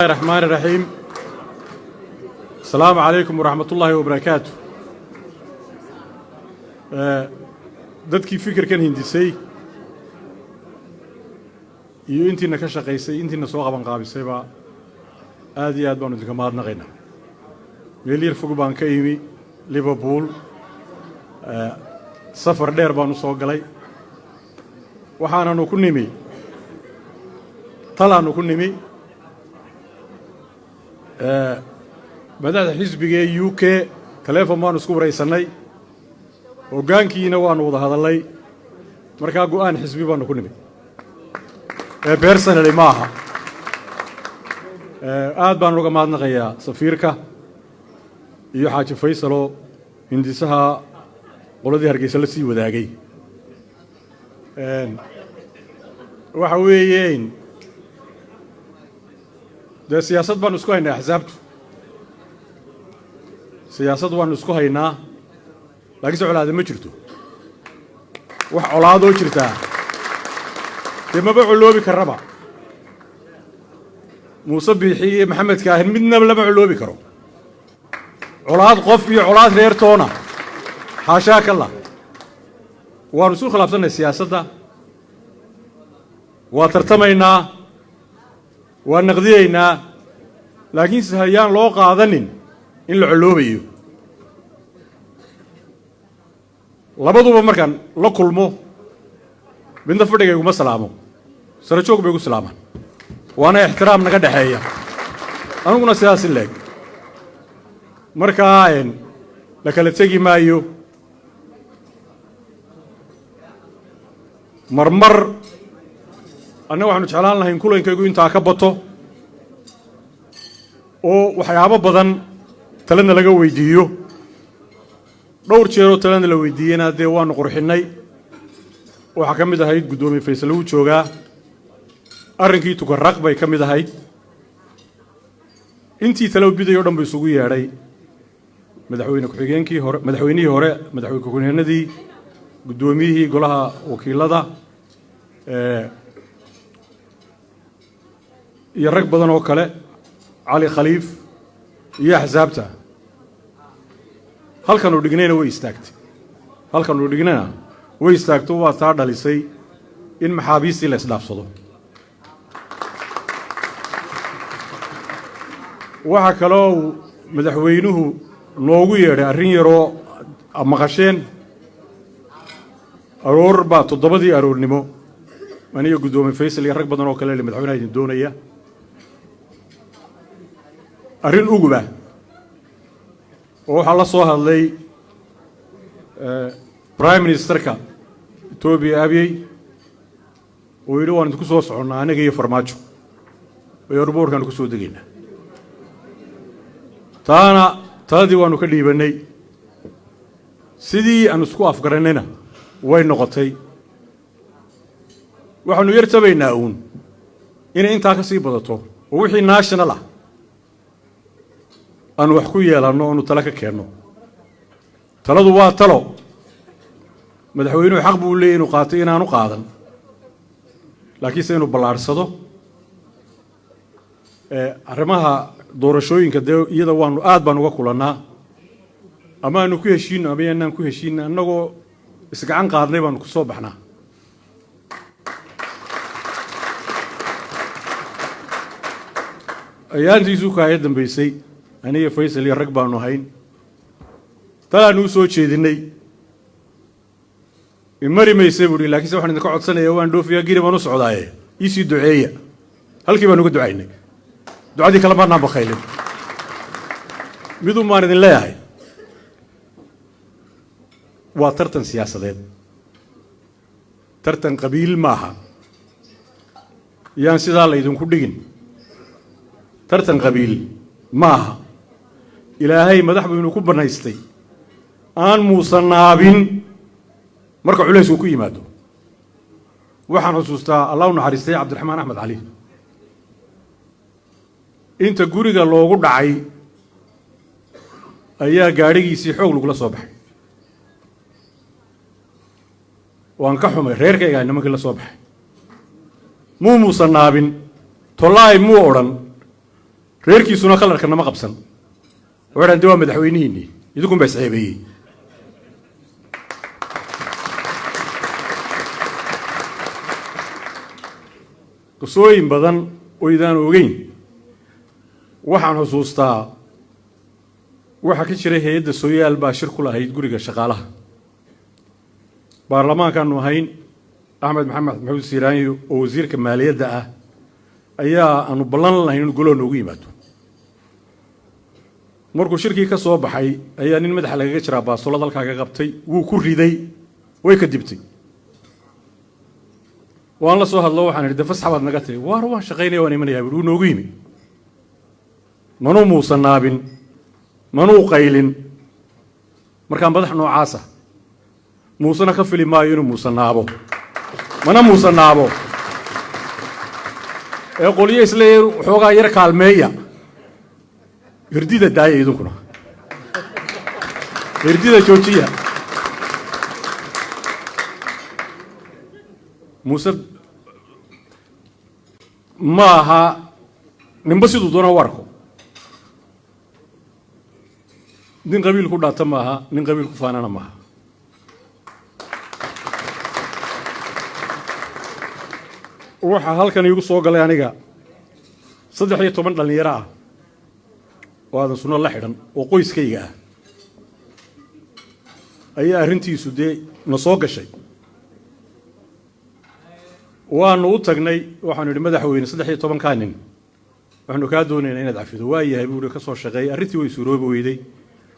الرحمن الرحيم. السلام عليكم ورحمة الله وبركاته. dadkii fikirkan hindisay iyo intiina ka shaqaysay intiina soo qaban qaabisayba aad iyo aad baan idinka mahadnaqaynaa. meel yar fog baan ka imi Liverpool, safar dheer baan u soo galay, waxaananu ku nimi talaanu ku nimi madaxda xisbiga ee UK telefoon baan isku wareysanay, hoggaankiina waanu wada hadalay, markaa go'aan xisbi baanu ku nimi personally maaha. aad baan uga mahadnaqayaa safiirka iyo xaaji Faysalo hindisaha qoladii Hargeysa la sii wadaagay. waxa weeyeen ده سياسة بان اسكو هينا حزابته سياسة بان اسكو هينا لكن سؤال هذا ما جرتو وح أولادو جرتا لما بعلو بكربا مصبيحي محمد كاهن منا بلا بعلو بكرو أولاد قفي أولاد غير تونا حاشاك الله ورسول خلافتنا السياسة ده وترتمينا ونقضينا لكن سهيان لو قادنين إن العلوبيو لبضوا بمركان لا كلمو بين دفرتك يقوم السلامو سرچوك بيقول سلاما وانا احترام نقد حيا انا كنا سياسي لك مركاين لكن تجي مايو مرمر أنا وحنا جعلان لهم كلهم كيقولون تاكبتو أو وحيابا بدن تلنا لقوا ويديو دور شيرو تلنا لو ويدينا ديوان قرحناي وحكم ده هيد قدومي فيصلو تشوغا أرنكي تقرق باي كم ده هيد أنتي تلو بيدا يودم بيسوقي يا ري مدحوينك حجينكي هور مدحويني هور مدحوينك كوني ندي قدومي هي قولها وكيل ده يرك بدن وكله علي خليف يا حزابته هل كانوا دقنينا ويستاكت هل كانوا دقنينا ويستاكتوا وطار دليسي إن محابيسي لسلاف صدو وحكلو مدحوينه نوغو يري أرين يرو أمغشين أرور با تضبطي أرور نمو من يقدومي فيصل يرك بدن وكله اللي مدحوينها يدون إياه أرين أوجبة وحلا صوها اللي برايم مينستر كا توبي أبي ويلو أن تكسو صعنا أنا جاي فرماجو ويربور كان كسو دقينا تانا تادي وانو كلي بني سيدي أن سكو أفكارنا وين نقطي وحنو يرتبينا أون إن أنت كسي بدتو ووحي ناشنالا أنا وحكوية لأنه أنو تلاك كيرنو تلادو waa talo madaxweynuhu xaq buu leeyahay inuu qaato inaanu qaadan laakiin inuu balaarsado arrimaha doorashooyinka iyada waanu aad baan uga kulanaa ama aanu ku heshiino ama aanan ku heshiin annagoo isgacan qaadnay baan ku soo baxnaa ayaantiisu ka ay dambeysay أنا فيصل يركب عنو هين تلا نوسو تشيدني المري ما يسيبوري لكن سوحنا نقعد سنة يوان دو فيها جيري ما نصعد عليه يسي دعية هل كيف نقول دعيني دعاء دي كلامنا بخيل بدون ما ندين لا هاي وترتن سياسة ذات ترتن قبيل معها يعني سيدا الله يدون كدين ترتن قبيل معها إلهي مدح بينو كبرنا يستي أن مصنابين مركع عليس وكي مادو وحن حسوستا الله نحرستي عبد الرحمن أحمد علي أنت قريقا لوغو دعي أيها قاريقي سيحوق لكل صبح وانكحهم غير كي قاعد نمك صبح مو مصنابين طلعي مو أوران reerkiisuna kalarkana ma qabsan waxaan dawaa madaxweynihiinii idinku baa saxeebay qosooyin badan oo idaan ogeyn waxaan xusuustaa waxa ka jiray hay'adda Sooyaal baa shir ku lahayd guriga shaqaalaha baarlamaankaanu ahayn Axmed Maxamed Maxuud Siiraanyo oo wasiirka maaliyadda ah ayaa aanu ballan lahayn inuu golo noogu yimaado markuu shirkii ka soo baxay ayaa nin madaxa lagaga jiraa baasolad halkaa ka qabtay wuu ku riday way ka dibtay waan la soo hadlo waxaan idhi fasax baad naga tahay waan shaqaynaya waan imanayaa buu noogu yimi manuu muusan naabin manuu qaylin markaan madax noocaasa muusana ka fili maayo inuu muusan naabo mana muusan naabo ee qoliyo isleeyahay waxoogaa yar kaalmeeya hirdida daaya idinkuna hirdida joojiya muuse ma aha ninba siduu doona u arko nin qabiil ku dhaata ma aha nin qabiil ku faanana ma aha waxaa halkan iigu soo galay aniga 13 dhalinyaro ah oo aadan sunno la xidhan oo qoyskayga ah ayaa arrintiisu dee na soo gashay waanu u tagnay waxaanu idhi madaxweyne 13 nin waxaanu kaa doonaynaa inaad cafido waa yahay buu ka soo shaqeeyay arrintii way suuroobi weyday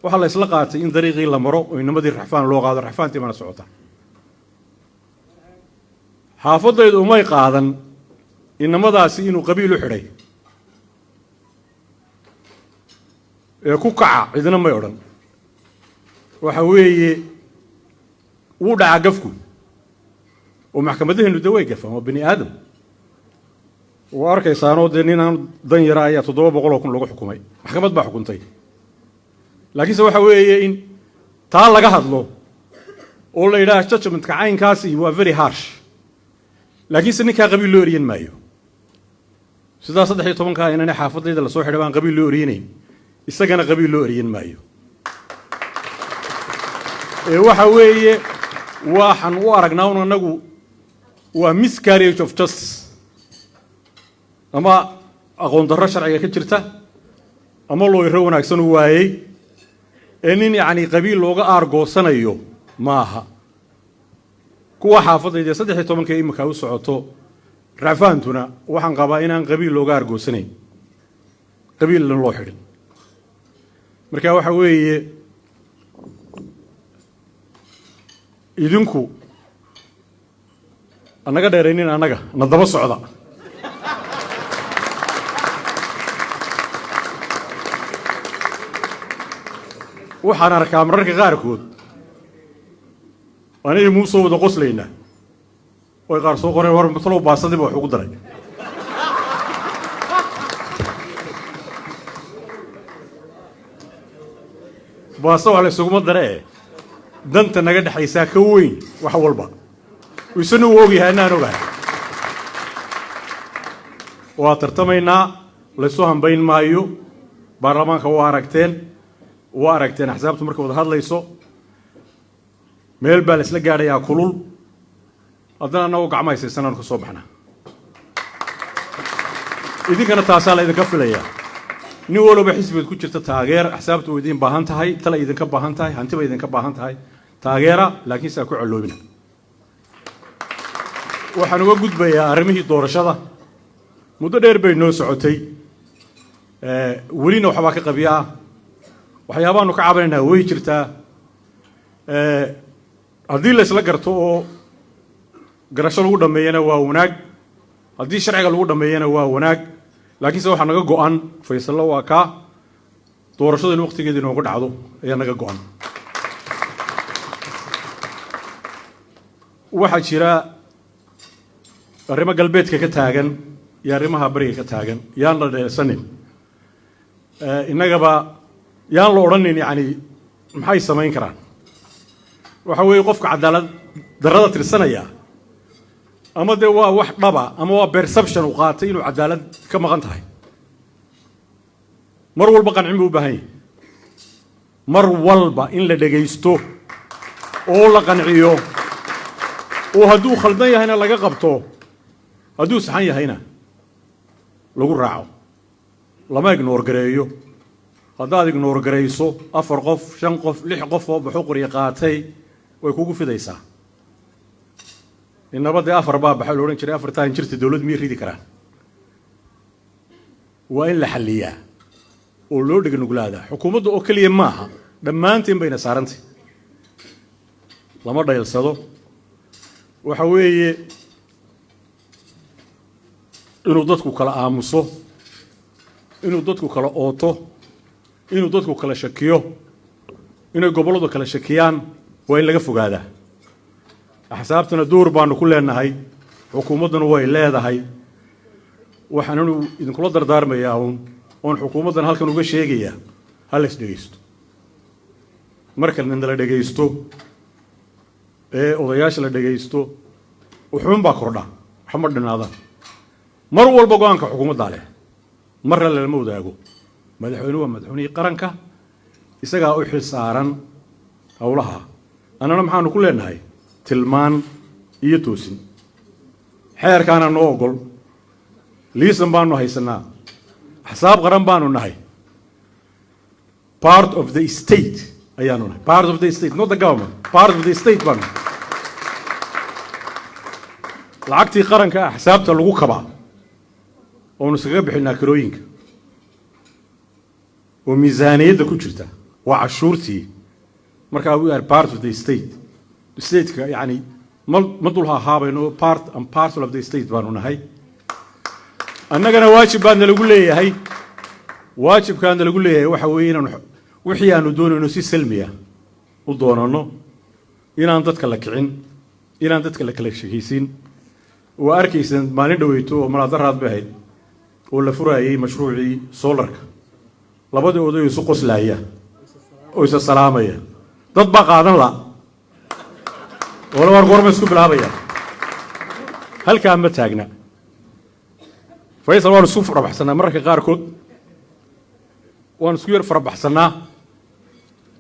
waxa la isla qaatay in dariiqii la maro oo inamadii raxfaan loo qaado raxfaantii mana socota xaafadaydu umay qaadan inamadaasi inuu qabiil u xidhay ee ku kaca cidina may odhan waxa weeye wuu dhaca gafku oo maxkamadaheenu de way gafaan waa bani aadam waa arkaysaanoo dee ninaan dan yara ayaa 700 kun lagu xukumay maxkamad baa xukuntay laakiinse waxa weeye in taa laga hadlo oo la yidhaah judgmentka caynkaasi waa very harsh laakiinse ninkaa qabiil loo eriyan maayo sidaa 13 inaan xaafadayda la soo xidhay baan qabiil loo eriyanayn isagana qabiil loo eriyan maayo ee waxa weeye waxaan u aragnaa anagu waa miscarriage of justice ama aqoon darro sharciga ka jirta ama loo yaro wanaagsan u waayay ee nin yaani qabiil looga aargoosanayo maaha kuwa xaafadayda 13 imika u socoto rafaantuna waxaan qabaa inaan qabiil looga aargoosanayn qabiil loo xidhin marka waxa weeye idinku anaga dheeraynin anaga na daba socda waxaan arkaa mararka qaarkood anay muusoo wada qoslayna way qaar soo qoreen war matalo baasadii baa wax ugu daray baasa wax la isugu daree danta naga dhaxaysa ka weyn wax walba wisanu ogyahay inaan ogahay waa tartamaynaa la soo hambayn maayo baarlamaanka waa aragteen axsaabtu marka wada hadlayso meel baa la isla gaadhayaa kulul haddana anagoo gacmaysaysanaanu ka soo baxnaa idinkana taasaa la idinka filayaa nin walba xisbiga ku jirta taageer axsaabtu way idin baahan tahay tala idinka baahan tahay hanti bay idinka baahan tahay taageera laakiin saa ku caloobina waxaan uga gudbayaa arrimihii doorashada muddo dheer bay noo socotay welina waxbaa ka qabiyaa waxyaabaanu ka cabanaynaa way jirtaa haddii la isla garto oo garasho lagu dhameeyana waa wanaag haddii sharciga lagu dhameeyana waa wanaag laakiinse waxaa naga go'an faysallo waa kaa doorashada in waqtigeeda inoogu dhacdo ayaa naga go'an waxaa jira arrimo galbeedka ka taagan iyo arrimaha bariga ka taagan yaan la dheersanin innagaba yaan la odhanin yani maxay samayn karaan waxa weeye qofka cadaalad darrada tirsanaya ama dee waa wax dhaba ama waa perception uu qaatay inuu cadaalad ka maqan tahay mar walba qancin buu u baahan yahay mar walba in la dhegaysto oo la qanciyo oo hadduu khaldan yahayna laga qabto hadduu saxan yahayna lagu raaco lama ignoor gareeyo haddaad ignoor garayso 4 qof 5 qof 6 qof oo baxu qoriya qaatay way kugu fidaysaa inabada 4 baa baxay loo oran jiray 4 taan jirta dawlad miyay ridi karaan waa in la xalliyaa oo loo dhiga nuglaada xukuumadda oo kaliya maaha dhammaantiin bayna saarantay lama dhaylsado waxa weeye inuu dadku kala aamuso inuu dadku kala ooto inuu dadku kala shakiyo inay goboladu kala shakiyaan waa in laga fogaadaa axsaabtana door baanu ku leenahay xukuumadduna way leedahay waxaanu idinkula dardaarmayaa oon xukuumaddan halkan uga sheegayaa ha la isdhegaysto marka la dhegaysto ee odayaasha la dhegaysto wuxuun baa kordha waxma dhinaada mar walba go'aanka xukuumadda leh marna lama wadaago madaxweynuhu waa madaxweynihii qaranka isagaa u xil saaran howlaha annana maxaanu ku leenahay tilmaan iyo toosin xeerkaana noo ogol liisan baanu haysanaa axsaab qaran baanu nahay part of the state ayaanu nahay part of the state not the government part of the state baanu lacagtii qaranka axsaabta lagu kabaa oonu iskaga bixinaa kirooyinka oo miisaaniyadda ku jirta waa cashuurtii markaa we are part of the state stateka yani ma dul hahaabayno part and parcel of the state baanu nahay annagana waajib baadna lagu leeyahay waajibkaana lagu leeyahay waxa weeye inaan wixii aanu doonayno si salmiya u doonano inaan dadka la kicin inaan dadka la kala shaqaysiin waa arkaysan maalin dhaweyto oo malaadaraad bay ahayd oo la furayay mashruucii solarka labadii oday isu qoslaaya oo isa salaamaya dad baa qaadan la wala war goorma isku bilaabaya halkaa ma taagna faysal waan isku farabaxsanaa mararka qaarkood waan isku yar farabaxsanaa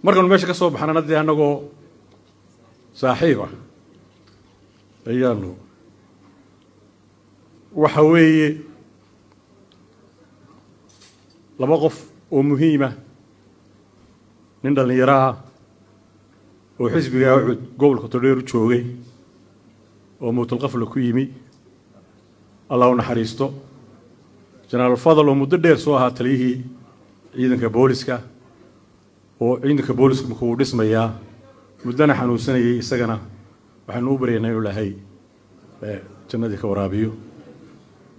markaan meesha ka soo baxnana dee annagoo saaxiib ah ayaanu waxa weeye laba qof oo muhiima nin dhalinyaro ah oo xisbiga Ucud gobolka Todheer u joogay oo mowtalqafla ku yimi Allah u naxariisto General Fadal oo muddo dheer soo ahaa taliyihii ciidanka booliska oo ciidanka booliska markuu dhismayaa muddana xanuunsanayay isagana waxaanu u baryaynaa inuu Ilaahay jannadii ka waraabiyo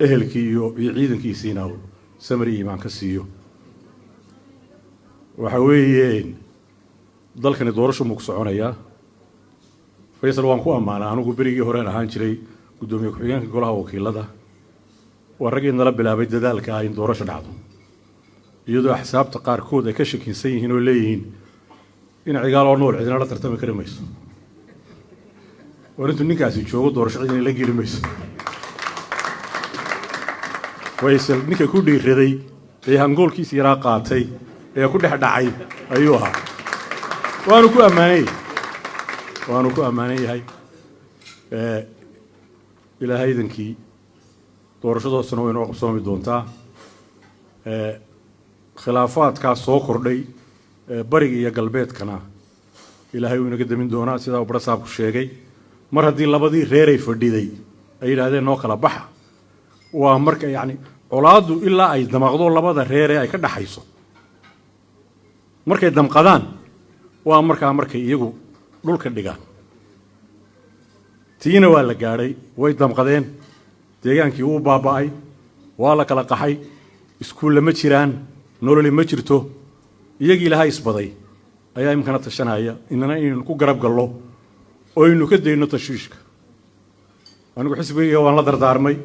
ehelkii iyo ciidankiisiina samri iimaan ka siiyo waxa weeye dalkani doorasho muu ku soconayaa Faysal waan ku ammaanaa anigu berigii hore ahaan jiray gudoomiye ku-xigeenka golaha wakiilada waa rag inala bilaabay dadaalka in doorasho dhacdo iyadoo axsaabta qaarkood ay ka shakiinsan yihiin oo leeyihiin in cigaal oo nool cidina la tartami kari mayso warintu ninkaasi joogo doorasho cidina la geli mayso Faysal ninka ku dhiiraday ee hangoolkiisa yaraa qaatay ee ku dhex dhacay ayuu ahaa waanu ku ammaanay ilaahay idinkii doorashadoosana way noo qabsoomi doontaa khilaafaadkaas soo kordhay bariga iyo galbeedkana ilaahay wuu inaga damin doonaa sidaa uu barasaabku sheegay mar haddii labadii reeray fadhiday ay yidhaahdeen noo kala baxa waa marka yani colaaddu ilaa ay damaqdo labada reere ay ka dhaxayso markay damqadaan waa markay iyagu dhulka dhigaan tiina waa la gaadhay way damqadeen deegaankii uu baaba'ay waa la kala qaxay iskuulle ma jiraan nololi ma jirto iyagii ilahay isbaday ayaa imkana tashanaya inana inaynu ku garab gallo oo aynu ka dayno tashwiishka anigu xisbigayga waan la dardaarmay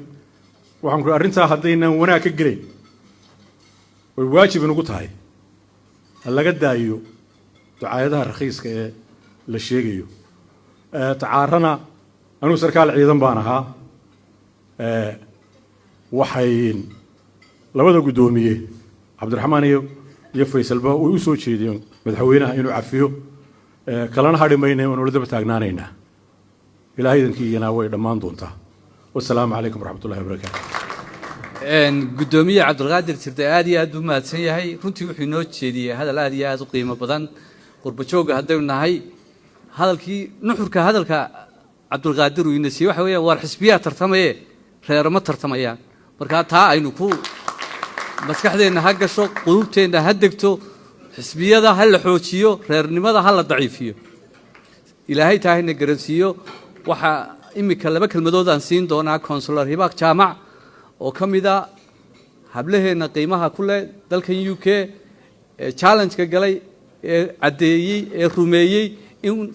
waxaan ku arrintaa haddaynan wanaag ka gelayn way waajib inugu tahay laga daayo ducaayadaha rakhiiska ee la sheegayo tacaarana anigu sarkaal ciidan baan ahaa waxay labada gudoomiye cabdiraxmaan iyo faysalba way u soo jeediyeen madaxweynaha inuu cafiyo kalana hadhi maynay oon daba taagnaanaynaa ilaahay idankiina way dhammaan doontaa wassalaamu calaykum waraxmatullahi wabarakaatu gudoomiye cabdulqaadir jirde aad iyo aad u mahadsan yahay runtii wuxuu inoo jeediyey hadal aad iyo aad u qiimo badan qurbajooga haddaynu nahay hadalkii nuxurka hadalka cabdulqaadir uu ina siiyey waxa weeyaan waar xisbiyaa tartamaye reerama tartamayaan markaa taa aynu ku maskaxdeenna ha gasho qulubteenna ha degto xisbiyada ha la xoojiyo reernimada ha la daciifiyo ilaahay taa hayna garansiiyo waxaa imika laba kelmadood aan siin doonaa consular hibaaq jaamac oo ka mid a hablaheena qiimaha ku leh dalkan UK ee challenge-ka galay ee caddeeyey ee rumeeyey in